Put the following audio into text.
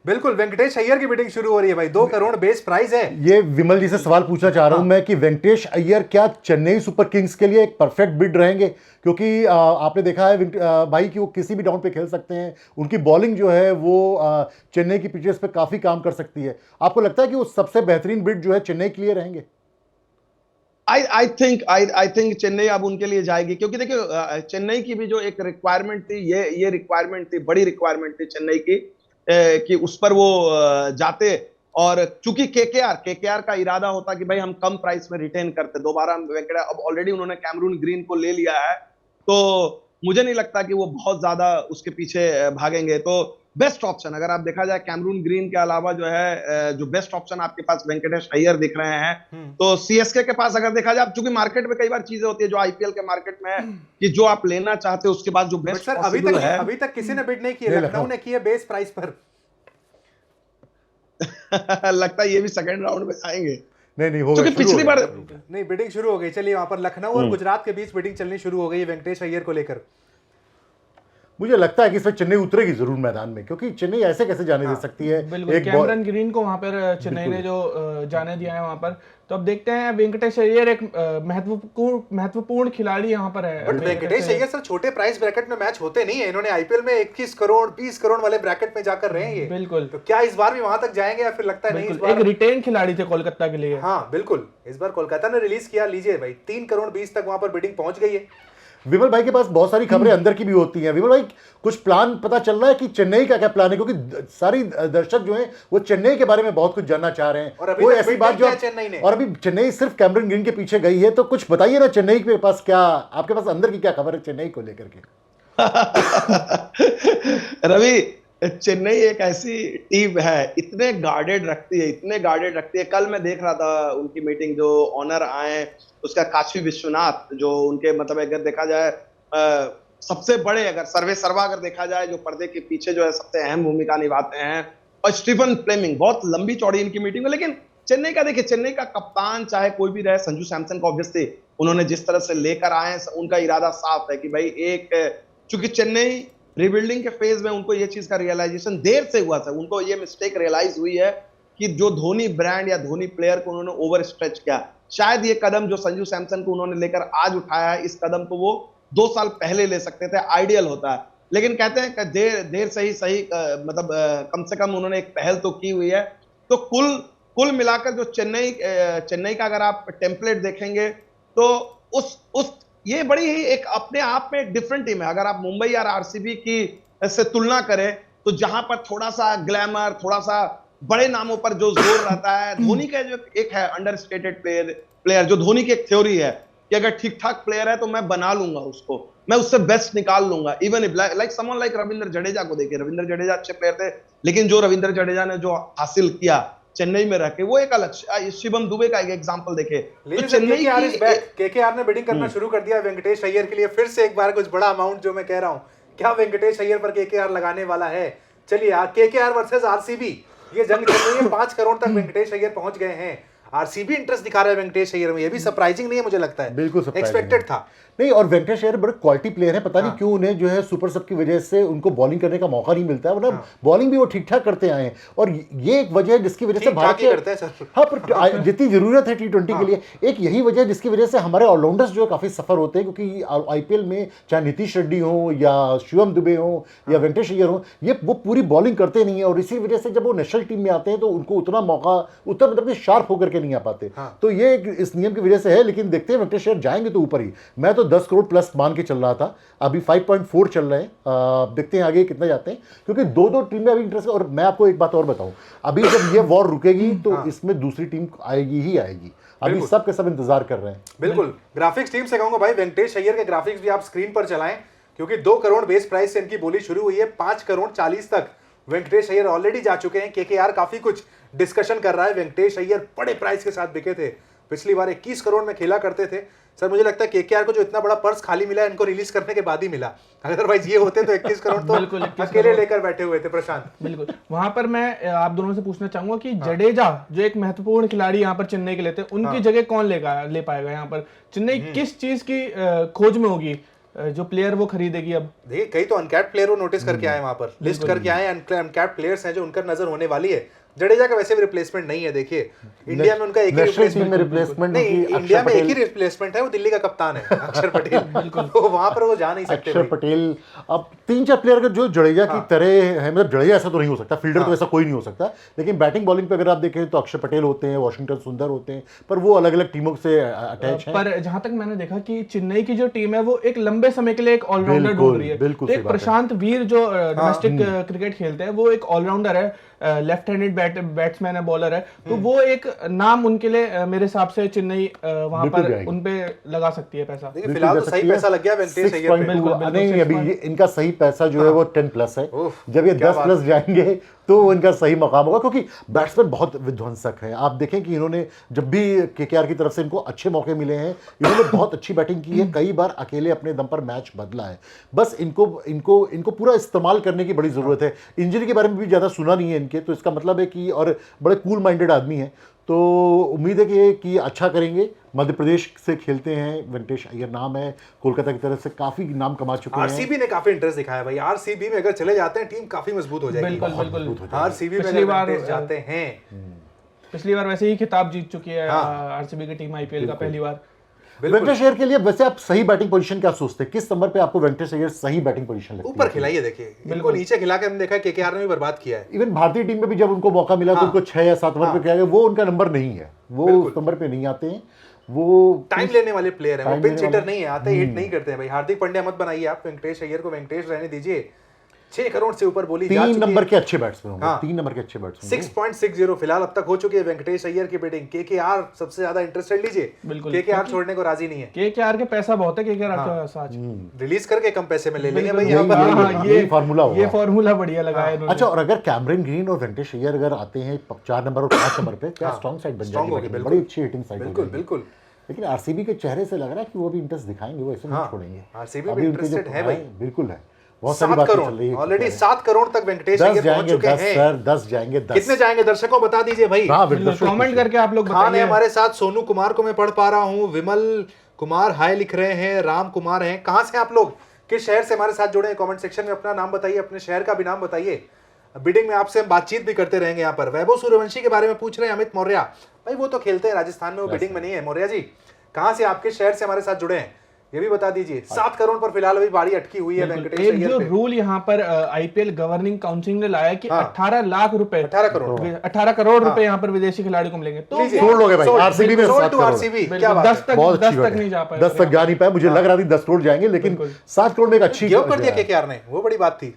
बिल्कुल, वेंकटेश अय्यर की बिडिंग शुरू हो रही है भाई, 2 करोड़ बेस प्राइस है। ये विमल जी से सवाल पूछना चाह रहा हूं मैं कि वेंकटेश अय्यर क्या चेन्नई सुपर किंग्स के लिए एक परफेक्ट बिड रहेंगे? क्योंकि आपने देखा है भाई कि वो किसी भी डाउन पे खेल सकते हैं, उनकी बॉलिंग जो है वो चेन्नई की पिचेस पे काफी काम कर सकती है। आपको लगता है कि वो सबसे बेहतरीन बिड जो है चेन्नई के लिए रहेंगे? आई थिंक चेन्नई अब उनके लिए जाएगी, क्योंकि देखिए चेन्नई की भी जो एक रिक्वायरमेंट थी, ये रिक्वायरमेंट थी, बड़ी रिक्वायरमेंट थी चेन्नई की, कि उस पर वो जाते। और चूंकि केकेआर का इरादा होता कि भाई हम कम प्राइस में रिटेन करते दोबारा वेंकटेश, अब ऑलरेडी उन्होंने कैमरून ग्रीन को ले लिया है, तो मुझे नहीं लगता कि वो बहुत ज्यादा उसके पीछे भागेंगे। तो बेस्ट ऑप्शन अगर आप देखा जाए कैमरून ग्रीन के अलावा जो है जो बेस्ट ऑप्शन आपके पास वेंकटेश अय्यर दिख रहे हैं। तो सीएसके के पास अगर देखा जाए, चूंकि मार्केट में कई बार चीजें होती है जो आईपीएल के मार्केट में है कि जो आप लेना चाहते हो उसके बाद जो बट बेस्ट सर पॉसिबल है। अभी तक किसी ने बिड नहीं किया, लखनऊ ने किया बेस प्राइस पर। लगता है ये भी सेकंड राउंड में आएंगे। नहीं होगा, क्योंकि पिछली बार नहीं, बिडिंग शुरू हो गई। चलिए, वहां पर लखनऊ और गुजरात के बीच बिडिंग चलनी शुरू हो गई है वेंकटेश अय्यर को लेकर। मुझे लगता है कि इसमें चेन्नई उतरेगी जरूर मैदान में, क्योंकि चेन्नई ऐसे कैसे जाने दे सकती है? बिल्कुल, कैमरन ग्रीन को वहां पर चेन्नई ने जो जाने दिया है वहां पर। तो अब देखते हैं, वेंकटेश अय्यर एक महत्वपूर्ण खिलाड़ी यहाँ पर है। बट वेंकटेश अय्यर सर छोटे प्राइस ब्रैकेट में मैच होते नहीं है, इन्होंने आईपीएल में 21 करोड़ 20 करोड़ वाले ब्रैकेट में जाकर रहे हैं ये। बिल्कुल, तो क्या इस बार भी वहां तक जाएंगे या फिर लगता है नहीं इस बार? एक रिटेन खिलाड़ी थे कोलकाता के लिए। हाँ बिल्कुल, इस बार कोलकाता ने रिलीज किया। लीजिए भाई, 3 करोड़ 20 तक वहां पर बिडिंग पहुंच गई है। विमल भाई के पास बहुत सारी खबरें अंदर की भी होती हैं। विमल भाई, कुछ प्लान पता चल रहा है कि चेन्नई का क्या प्लान है? क्योंकि सारी दर्शक जो हैं वो चेन्नई के बारे में बहुत कुछ जानना चाह रहे हैं। और अभी कोई तक ऐसी बिड बात नहीं जो किया चेन्नई ने। और अभी चेन्नई सिर्फ कैमरन ग्रीन के पीछे गई है, तो कुछ बताइए ना, चेन्नई के पास क्या, आपके पास अंदर की क्या खबर है चेन्नई को लेकर के? रवि, चेन्नई एक ऐसी टीम है, इतने गार्डेड रखती है। कल मैं देख रहा था उनकी मीटिंग, जो ऑनर आए उसका काशी विश्वनाथ, जो उनके मतलब अगर देखा जाए सबसे बड़े, अगर सर्वा अगर देखा जाए, जो पर्दे के पीछे जो है सबसे अहम भूमिका निभाते हैं, और स्टीफन फ्लेमिंग। बहुत लंबी चौड़ी इनकी मीटिंग है। लेकिन चेन्नई का देखिए, चेन्नई का कप्तान चाहे कोई भी रहे, संजू सैमसन को ऑब्वियसली उन्होंने जिस तरह से लेकर आए हैं, उनका इरादा साफ है कि भाई एक, चूंकि चेन्नई रिबिल्डिंग के फेज में, उनको ये चीज का रियलाइजेशन देर से हुआ था, उनको ये मिस्टेक रियलाइज हुई है कि जो धोनी ब्रांड या धोनी प्लेयर को उन्होंने ओवर स्ट्रेच किया। शायद ये कदम जो संजू सैमसन को उन्होंने लेकर आज उठाया है, इस कदम को वो 2 साल पहले ले सकते थे, आइडियल होता है। लेकिन कहते हैं कि देर से ही सही, मतलब कम से कम उन्होंने एक पहल तो की हुई है। तो कुल मिलाकर जो चेन्नई का अगर आप टेम्पलेट देखेंगे, तो उस ये बड़ी ही एक अपने आप में डिफरेंट टीम है। अगर आप मुंबई और आरसीबी की से तुलना करें, तो जहां पर थोड़ा सा ग्लैमर, थोड़ा सा बड़े नामों पर जो जोर रहता है, धोनी का जो एक है अंडरस्टेटेड प्लेयर, जो धोनी की एक थ्योरी है कि अगर ठीक ठाक प्लेयर है तो मैं बना लूंगा उसको, मैं उससे बेस्ट निकाल लूंगा। Even like someone like Ravindra Jadeja को देखिए, रविंद्र जडेजा अच्छे प्लेयर थे, लेकिन जो रविंद्र जडेजा ने जो हासिल किया चेन्नई में रह के, वो एक अलग। शिवम दुबे का एक एग्जांपल देखे, तो चेन्नई केकेआर ने बिडिंग करना शुरू कर दिया वेंकटेश अय्यर के लिए। फिर से एक बार कुछ बड़ा अमाउंट, जो मैं कह रहा हूं, क्या वेंकटेश अय्यर पर केकेआर लगाने वाला है? चलिए, केकेआर वर्सेस आरसीबी, ये जंग चल रही है। 5 करोड़ तक वेंकटेश अय्यर पहुंच गए हैं। आरसीबी इंटरेस्ट दिखा रहा है वेंकटेश अय्यर में, ये भी सरप्राइजिंग नहीं है, मुझे लगता है बिल्कुल एक्सपेक्टेड था। नहीं, और वेंकटेश अय्यर बड़े क्वालिटी प्लेयर है, पता नहीं क्यों उन्हें जो है सुपर सब की वजह से उनको बॉलिंग करने का मौका नहीं मिलता है, वरना बॉलिंग भी वो ठीक ठाक करते आए हैं। और ये एक वजह है जिसकी वजह से भारत के, हाँ, पर जितनी जरूरत है T20 के लिए, एक यही वजह है जिसकी वजह से हमारे ऑलराउंडर्स जो है काफी सफर होते हैं। क्योंकि आईपीएल में चाहे नीतीश रेड्डी हो या शिवम दुबे हो या वेंकटेश अय्यर हो, ये वो पूरी बॉलिंग करते नहीं है, और इसी वजह से जब वो नेशनल टीम में आते हैं तो उनको उतना मौका, उतना मतलब शार्प होकर के नहीं आ पाते। तो ये इस नियम की वजह से है। लेकिन देखते हैं वेंकटेश अय्यर जाएंगे तो ऊपर ही। मैं तो 10 करोड़ प्लस मान के चल रहा था, अभी 5.4 चल रहे हैं। देखते हैं आगे कितना जाते हैं, क्योंकि दो टीम में अभी इंटरेस्ट है। और मैं आपको एक बात और बताऊं, अभी जब ये वॉर रुकेगी तो इसमें दूसरी टीम आएगी ही आएगी। अभी सब के सब इंतजार कर रहे हैं। बिल्कुल, ग्राफिक्स टीम से कहूंगा भाई, वेंकटेश अय्यर के ग्राफिक्स भी आप स्क्रीन पर चलाएं, क्योंकि 2 करोड़ बेस प्राइस से इनकी बोली शुरू हुई है। 5 करोड़ 40 तक वेंकटेश अय्यर ऑलरेडी जा चुके हैं। केकेआर काफी कुछ डिस्कशन कर रहा है। वेंकटेश अय्यर बड़े प्राइस के साथ बिके थे, पिछली बार 21 करोड़ में खेला करते थे। सर, मुझे लगता है केकेआर को जो इतना बड़ा पर्स खाली मिला है, इनको रिलीज करने के बाद ही मिला। अदरवाइज ये होते तो 21 करोड़ तो अकेले लेकर बैठे हुए थे। प्रशांत, बिल्कुल, वहां पर मैं आप दोनों से पूछना चाहूंगा कि जडेजा जो एक महत्वपूर्ण खिलाड़ी यहाँ पर चेन्नई के लेते हैं, उनकी जगह कौन ले पाएगा यहाँ पर? चेन्नई किस चीज की खोज में होगी? जो प्लेयर वो खरीदेगी अब। देखिए कई तो अनकैप्ड प्लेयर वो नोटिस करके आए वहां पर, लिस्ट करके आए अनकैप्ड प्लेयर्स हैं जो उनका नजर होने वाली है। जडेजा का वैसे भी रिप्लेसमेंट नहीं है, देखिए इंडिया में उनका एक ही रिप्लेसमेंट नहीं, इंडिया में एक ही रिप्लेसमेंट है, वो दिल्ली का कप्तान है अक्षर पटेल। तो वहां पर वो जा नहीं सकते। अक्षर पटेल अब 3-4 प्लेयर अगर जो जडेजा की तरह है, मतलब जडेजा ऐसा तो नहीं हो सकता, फील्डर तो ऐसा कोई नहीं हो सकता, लेकिन बैटिंग बॉलिंग पे अगर आप देखें तो अक्षर पटेल होते हैं, वॉशिंगटन सुंदर होते हैं, पर वो अलग अलग टीमों से अटैच हैं। पर जहां तक मैंने देखा कि चेन्नई की जो टीम है वो एक लंबे समय के लिए एक ऑलराउंडर ढूंढ रही है। बिल्कुल एक प्रशांत वीर जो डोमेस्टिक क्रिकेट खेलते हैं वो एक ऑलराउंडर है, लेफ्ट हैंडेड बैट्समैन है, बॉलर है, तो वो एक नाम उनके लिए मेरे हिसाब से चेन्नई वहां पर उन पे लगा सकती है पैसा। फिलहाल तो सही पैसा लग गया वेंकटेश अय्यर पे। नहीं अभी इनका सही पैसा जो है वो 10+ है, जब ये 10+ जाएंगे तो इनका सही मकाम होगा, क्योंकि बैट्समैन बहुत विध्वंसक है। आप देखें कि इन्होंने जब भी केकेआर की तरफ से इनको अच्छे मौके मिले हैं, इन्होंने बहुत अच्छी बैटिंग की है, कई बार अकेले अपने दम पर मैच बदला है। बस इनको पूरा इस्तेमाल करने की बड़ी ज़रूरत है। इंजरी के बारे में भी ज़्यादा सुना नहीं है इनके, तो इसका मतलब है कि और बड़े कूल माइंडेड आदमी हैं, तो उम्मीद है कि अच्छा करेंगे। मध्य प्रदेश से खेलते हैं, वेंकटेश अय्यर नाम है, कोलकाता की तरफ से काफी नाम कमा चुके हैं। आरसीबी ने काफी इंटरेस्ट दिखाया भाई, आरसीबी में अगर चले जाते हैं टीम काफी मजबूत हो जाएगी। बिल्कुल आरसीबी में अगर वेंकटेश जाते हैं, पिछली बार वैसे ही खिताब जीत चुकी है आरसीबी की टीम आईपीएल का पहली बार। वेंकटेश अय्यर के लिए वैसे आप सही बैटिंग पोजीशन क्या सोचते हैं, किस नंबर पे आपको वेंकटेश अय्यर सही बैटिंग पोजीशन लगती है? ऊपर खिलाइए, देखिए बिल्कुल नीचे खिला के हमने देखा केकेआर ने भी बर्बाद किया है। इवन भारतीय टीम में भी जब उनको मौका मिला तो उनको 6 या 7 ओवर पे किया गया, वो उनका नंबर नहीं है, वो उस नंबर पे नहीं आते हैं, वो टाइम लेने वाले प्लेयर हैं, वो पिंच हिटर नहीं है, आते हिट नहीं करते हैं भाई। हार्दिक पांड्या मत बनाइए आप वेंकटेश अय्यर को, वेंकटेश रहने दीजिए। 6 करोड़ से ऊपर बोली जा चुकी है। 3 नंबर के अच्छे बैट्समैन होंगे, 3 नंबर के अच्छे बैट्समैन। 6.60 फिलहाल अब तक हो चुकी है वेंकटेश अय्यर की बिडिंग। केकेआर सबसे ज्यादा इंटरेस्टेड लीजिए, केकेआर छोड़ने को राजी नहीं है। केकेआर के पैसा बहुत है, केकेआर का साच रिलीज करके कम पैसे में ले लेंगे भाई। ये फार्मूला होगा, ये फार्मूला बढ़िया लगाया इन्होंने। अच्छा, और अगर कैमरन ग्रीन और वेंकटेश अय्यर अगर आते हैं 4 नंबर और 5 नंबर पे, क्या स्ट्रांग साइड बन जाएगी, बड़ी अच्छी हिटिंग साइड। बिल्कुल बिल्कुल। लेकिन आरसीबी के चेहरे से लग रहा है कि वो भी इंटरेस्ट दिखाएंगे, वो ऐसे नहीं छोड़ेंगे। आरसीबी भी इंटरेस्टेड है भाई, बिल्कुल है। बहुत सारी बातें चल रही है, ऑलरेडी 7 करोड़ तक वेंकटेश अय्यर पहुंच चुके हैं। सर 10 जाएंगे, 10 कितने जाएंगे दर्शकों बता दीजिए भाई, कमेंट करके आप लोग बताइए। खान है हमारे साथ, सोनू कुमार को मैं पढ़ पा रहा हूँ, विमल कुमार हाय लिख रहे हैं, राम कुमार हैं। कहां से आप लोग, किस शहर से हमारे साथ जुड़े हैं? कमेंट सेक्शन में अपना नाम बताइए, अपने शहर का भी नाम बताइए। बिडिंग में आपसे हम बातचीत भी करते रहेंगे। यहाँ पर वैभव सूर्यवंशी के बारे में पूछ रहे हैं अमित मौर्य भाई, वो तो खेलते हैं राजस्थान में, वो बिडिंग में नहीं है। मौर्य जी कहां से, आपके शहर से हमारे साथ जुड़े हैं ये भी बता दीजिए। 7 करोड़ पर फिलहाल अभी बारी अटकी हुई है वेंकटेश अय्यर पे। एक जो रूल यहाँ पर आईपीएल गवर्निंग काउंसिल ने लाया कि 18 लाख रुपए, 18 करोड़ रुपए यहाँ पर विदेशी खिलाड़ी को मिलेंगे, तो छोड़ लोगे भाई। आरसीबी में 7 करोड़, आरसीबी क्या बात है, 10 तक नहीं जा पाए, 10 तक जा नहीं पाए। मुझे लग रहा था 10 करोड़ जाएंगे, लेकिन 7 करोड़ में एक अच्छी कर दिया केकेआर ने, वो बड़ी बात थी।